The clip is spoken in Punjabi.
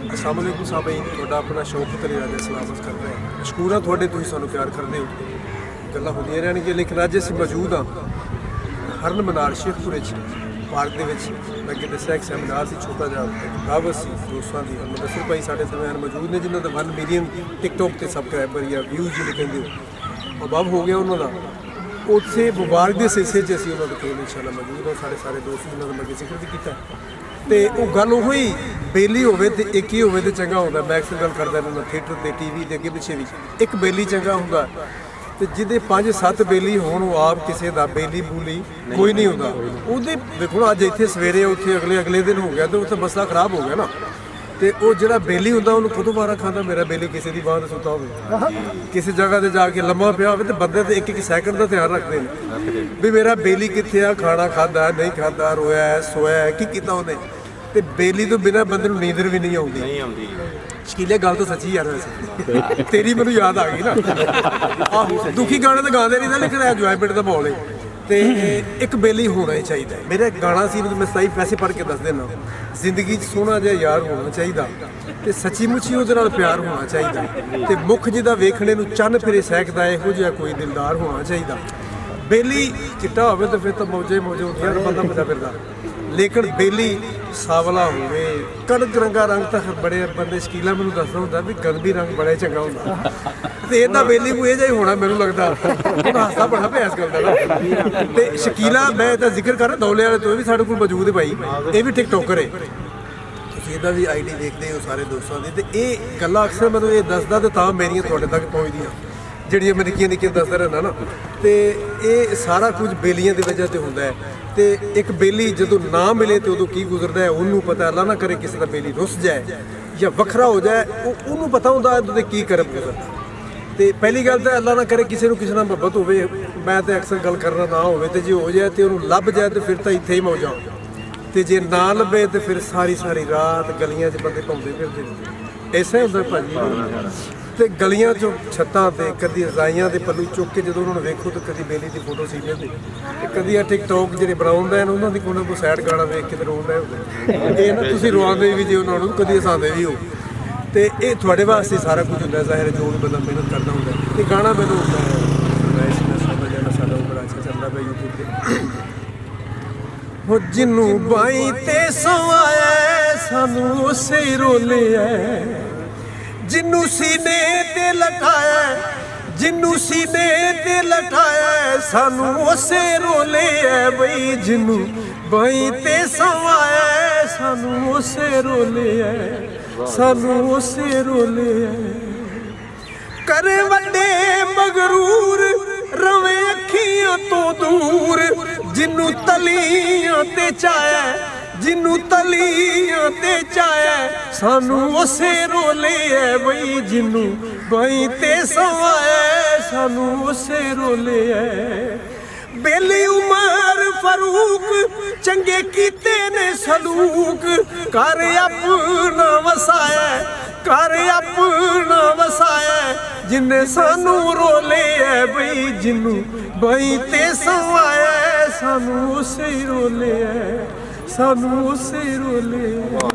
अस्सलाम वालेकुम साहब, थोड़ा अपना शौक ते राजा सलामत कर रहे हैं। मशकूर हाँ थोड़े, तुसीं सानूं प्यार करदे हो, गल्लां होंदियां रहणगीਆਂ। लेकिन अज असीं मौजूद हाँ हरन मनार शेखपुरे पार्क दे विच। मैं अगे दस्सिया एक सैमीनार सी, छोटा जिहा दावत सी दोस्तां दी। मुदस्सिर भाई साडे दरम्यान मौजूद ने जिन्हां दा 1 मिलियन टिकटॉक ते सबसक्राइबर या व्यूज़ जिहड़े कहंदे हो अबव हो गया उन्हां दा। उत्थे मुबारक दे सिलसिले च असीं उन्हां दे कोल इंशाअल्लाह मौजूद हाँ। सारे दोस्त जिन्हां दा मैं जिक्र भी कीता ते ओह गल होई बेली होवे ते एक ही होवे ते चंगा हुंदा। मैं अक्सर गल करदा रहना थिएटर ते टीवी दे अगे पिछे भी एक बेली चंगा हुंदा ते जिहदे 5-7 बेली होण ओह आप किसी दा बेली बूली कोई नहीं हुंदा। ਉਹਦੇ देखो अज इत्थे सवेरे उत्थे अगले दिन हो गया तो उत्थे मसला खराब हो गया ना। ਤੇ ਉਹ ਜਿਹੜਾ ਬੇਲੀ ਹੁੰਦਾ ਉਹਨੂੰ ਖੁਦ ਵਾਰਾ ਖਾਂਦਾ। ਮੇਰਾ ਬੇਲੀ ਕਿਸੇ ਦੀ ਬਾਂਹ 'ਤੇ ਸੁੱਤਾ ਹੋਵੇ, ਕਿਸੇ ਜਗ੍ਹਾ 'ਤੇ ਜਾ ਕੇ ਲੰਮਾ ਪਿਆ ਹੋਵੇ ਤੇ ਬੰਦੇ ਤੇ ਇੱਕ ਸੈਕਿੰਡ ਦਾ ਧਿਆਨ ਰੱਖਦੇ ਨੇ ਵੀ ਮੇਰਾ ਬੇਲੀ ਕਿੱਥੇ ਆ, ਖਾਣਾ ਖਾਧਾ ਨਹੀਂ ਖਾਧਾ, ਰੋਇਆ ਸੋਇਆ ਕੀ ਕੀਤਾ ਉਹਨੇ। ਤੇ ਬੇਲੀ ਤੋਂ ਬਿਨਾਂ ਬੰਦੇ ਨੂੰ ਨੀਂਦਰ ਵੀ ਨਹੀਂ ਆਉਂਦੀ। ਸ਼ਕੀਲੇ ਗੱਲ ਤਾਂ ਸੱਚੀ ਯਾਰ, ਵੈਸੇ ਤੇਰੀ ਮੈਨੂੰ ਯਾਦ ਆ ਗਈ ਨਾ। ਆਹੋ ਦੁਖੀ ਗਾਣੇ ਤਾਂ ਗਾਉਂਦੇ ਨਹੀਂ ਨਾ, ਲੇਕਿਨ ਇੰਜੋਇਮੈਂਟ ਦਾ ਮਾਹੌਲ ਹੈ। ਤੇ ਇੱਕ ਬੇਲੀ ਹੋਣਾ ਹੀ ਚਾਹੀਦਾ। ਮੇਰਾ ਗਾਣਾ ਸੀ, ਮੈਂ ਸਹੀ ਪੈਸੇ ਪੜ੍ਹ ਕੇ ਦੱਸ ਦੇਣਾ, ਜ਼ਿੰਦਗੀ 'ਚ ਸੋਹਣਾ ਜਿਹਾ ਯਾਰ ਹੋਣਾ ਚਾਹੀਦਾ ਤੇ ਸੱਚੀ ਮੁੱਚੀ ਉਹਦੇ ਨਾਲ ਪਿਆਰ ਹੋਣਾ ਚਾਹੀਦਾ ਤੇ ਮੁੱਖ ਜਿਹਦਾ ਵੇਖਣੇ ਨੂੰ ਚੰਨ ਫਿਰੇ ਸਹਿਕਦਾ ਇਹੋ ਜਿਹਾ ਕੋਈ ਦਿਲਦਾਰ ਹੋਣਾ ਚਾਹੀਦਾ। ਬੇਲੀ ਚਿੱਟਾ ਹੋਵੇ ਤਾਂ ਫਿਰ ਤਾਂ ਮੌਜੇ ਹੁੰਦੀਆਂ, ਬੰਦਾ ਮਜ਼ਾ ਫਿਰਦਾ। ਲੇਕਿਨ ਬੇਲੀ ਸਾਵਲਾ ਹੋਵੇ, ਕਣਕ ਰੰਗਾ ਰੰਗ ਤਾਂ ਬੜੇ ਬੰਦੇ ਸ਼ਕੀਲਾ ਮੈਨੂੰ ਦੱਸਦਾ ਹੁੰਦਾ ਵੀ ਗੰਦੀ ਰੰਗ ਬੜਾ ਚੰਗਾ ਹੁੰਦਾ ਤੇ ਇਹਦਾ ਬੇਲੀ ਕੋਈ ਇਹ ਜਿਹਾ ਹੀ ਹੋਣਾ ਮੈਨੂੰ ਲੱਗਦਾ। ਹੁਣ ਹਾਸਾ ਬੜਾ ਪਿਆ ਇਸ ਗੱਲ ਦਾ ਨਾ। ਤੇ ਸ਼ਕੀਲਾ ਮੈਂ ਤਾਂ ਜ਼ਿਕਰ ਕਰ ਰਿਹਾ ਦੌਲੇ ਵਾਲੇ ਤੋਂ, ਇਹ ਵੀ ਸਾਡੇ ਕੋਲ ਮੌਜੂਦ ਹੈ ਭਾਈ, ਇਹ ਵੀ ਟਿਕਟੋਕਰ ਹੈ। ਤੁਸੀਂ ਇਹਦਾ ਵੀ ਆਈਡੀ ਦੇਖਦੇ ਹੋ ਸਾਰੇ ਦੋਸਤਾਂ ਦੀ। ਤੇ ਇਹ ਗੱਲਾਂ ਅਕਸਰ ਮੈਨੂੰ ਇਹ ਦੱਸਦਾ ਤੇ ਤਾਂ ਮੇਰੀਆਂ ਤੁਹਾਡੇ ਤੱਕ ਪਹੁੰਚਦੀਆਂ, ਜਿਹੜੀਆਂ ਮੈਂ ਨਿੱਕੀਆਂ ਦੱਸਦਾ ਰਹਿੰਦਾ ਨਾ। ਤੇ ਇਹ ਸਾਰਾ ਕੁਝ ਬੇਲੀਆਂ ਦੀ ਵਜ੍ਹਾ ਤੇ ਹੁੰਦਾ ਹੈ। ਤੇ ਇੱਕ ਬੇਲੀ ਜਦੋਂ ਨਾ ਮਿਲੇ ਤੇ ਉਦੋਂ ਕੀ ਗੁਜ਼ਰਦਾ ਹੈ ਉਹਨੂੰ ਪਤਾ। ਅੱਲਾ ਨਾ ਕਰੇ ਕਿਸੇ ਦਾ ਬੇਲੀ ਰੁੱਸ ਜਾਏ ਜਾਂ ਵੱਖਰਾ ਹੋ ਜਾਏ, ਉਹਨੂੰ ਪਤਾ ਹੁੰਦਾ ਉਹਦੇ ਕੀ ਕਰਮ ਗੁਜ਼ਰਦਾ। ਤੇ ਪਹਿਲੀ ਗੱਲ ਤਾਂ ਅੱਲਾ ਨਾ ਕਰੇ ਕਿਸੇ ਨੂੰ ਕਿਸੇ ਨਾਲ ਮੁਹੱਬਤ ਹੋਵੇ, ਮੈਂ ਤਾਂ ਅਕਸਰ ਗੱਲ ਕਰਨਾ ਨਾ ਹੋਵੇ, ਤੇ ਜੇ ਹੋ ਜਾਏ ਤੇ ਉਹਨੂੰ ਲੱਭ ਜਾਏ ਤੇ ਫਿਰ ਤਾਂ ਇੱਥੇ ਹੀ ਮੌਜਾਂ। ਤੇ ਜੇ ਨਾ ਲੱਭੇ ਤੇ ਫਿਰ ਸਾਰੀ ਰਾਤ ਗਲੀਆਂ 'ਚ ਬੰਦੇ ਭੌਂਦੇ ਫਿਰਦੇ ਨੇ। ਐਸਾ ਹੁੰਦਾ ਭਾਜੀ। ਤੇ ਗਲੀਆਂ 'ਚੋਂ ਛੱਤਾਂ ਤੇ ਕਦੀ ਰਜ਼ਾਈਆਂ ਦੇ ਪੱਲੂ ਚੁੱਕ ਕੇ ਜਦੋਂ ਉਹਨਾਂ ਨੂੰ ਵੇਖੋ ਤਾਂ ਕਦੀ ਬੇਲੀ ਦੀ ਫੋਟੋ ਸੀ ਲੈਂਦੇ ਤੇ ਕਦੀ ਆ ਟਿਕਟੋਕ ਜਿਹੜੇ ਬਣਾਉਂਦੇ ਨੇ ਉਹਨਾਂ ਦੀ ਕੋਈ ਨਾ ਕੋਈ ਸੈਡ ਗਾਣਾ ਵੇਖ ਕੇ ਤੇ ਰੋਂਦਾ ਹੁੰਦੇ। ਇਹ ਨਾ ਤੁਸੀਂ ਰਵਾਉਂਦੇ ਵੀ ਜੇ ਉਹਨਾਂ ਨੂੰ, ਕਦੀ ਹਸਾਉਂਦੇ ਵੀ ਹੋ। ਤੇ ਇਹ ਤੁਹਾਡੇ ਵਾਸਤੇ ਸਾਰਾ ਕੁਝ ਹੁੰਦਾ ਜ਼ਾਹਿਰ, ਜੋ ਵੀ ਬੰਦਾ ਮਿਹਨਤ ਕਰਦਾ ਹੁੰਦਾ। ਤੇ ਗਾਣਾ ਮੈਨੂੰ ਸਾਡਾ ਬੜਾ ਅੱਛਾ ਚੱਲਦਾ ਪਿਆ YouTube 'ਤੇ। ਹੋ ਜਿਹਨੂੰ ਬਾਈ ਤੇ ਸਵਾਇਆ ਸਾਨੂੰ ਉਸੇ ਰੋਲਿਆ, ਜਿਹਨੂੰ ਸੀਨੇ ਤੇ ਲਟਾਇਆ, ਜਿਹਨੂੰ ਸੀਨੇ ਤੇ ਲਟਾਇਆ ਸਾਨੂੰ ਉਸੇ ਰੋਲਿਆ ਬਈ। ਜਿਹਨੂੰ ਬਾਈ ਤੇ ਸਵਾਇਆ ਸਾਨੂੰ ਉਸੇ ਰੋਲਿਆ, ਸਾਨੂੰ ਉਸੇ ਰੋਲਿਆ। ਕਰੇ ਵੱਡੇ ਮਗਰੂਰ ਰਵੇ ਅੱਖੀਆਂ ਤੋਂ ਦੂਰ, ਜਿਹਨੂੰ ਤਲੀਆਂ ਤੇ ਚਾਇਆ, ਜਿਹਨੂੰ ਤਲੀਆਂ ਤੇ ਚਾਇਆ ਸਾਨੂੰ ਉਸੇ ਰੋਲਿਆ ਬਈ। ਜਿਹਨੂੰ ਬਾਈ ਤੇ ਸਵਾਇਆ ਸਾਨੂੰ ਉਸੇ ਰੋਲਿਆ। ਬੇਲੀ ਉਮਰ ਫਰੂਕ ਚੰਗੇ ਕੀਤੇ ਨੇ ਸਲੂਕ, ਕਰ ਆਪਣਾ ਵਸਾਇਆ, ਕਰ ਆਪਣਾ ਵਸਾਇਆ। ਜਿੰਨੇ ਸਾਨੂੰ ਰੋਲਿਆ ਬਈ, ਜਿਹਨੂੰ ਬਾਈ ਤੇ ਸਵਾਇਆ ਸਾਨੂੰ ਉਸੇ ਰੋਲਿਆ, ਸਾਨੂੰ ਉਸੇ ਰੋਲਿਆ।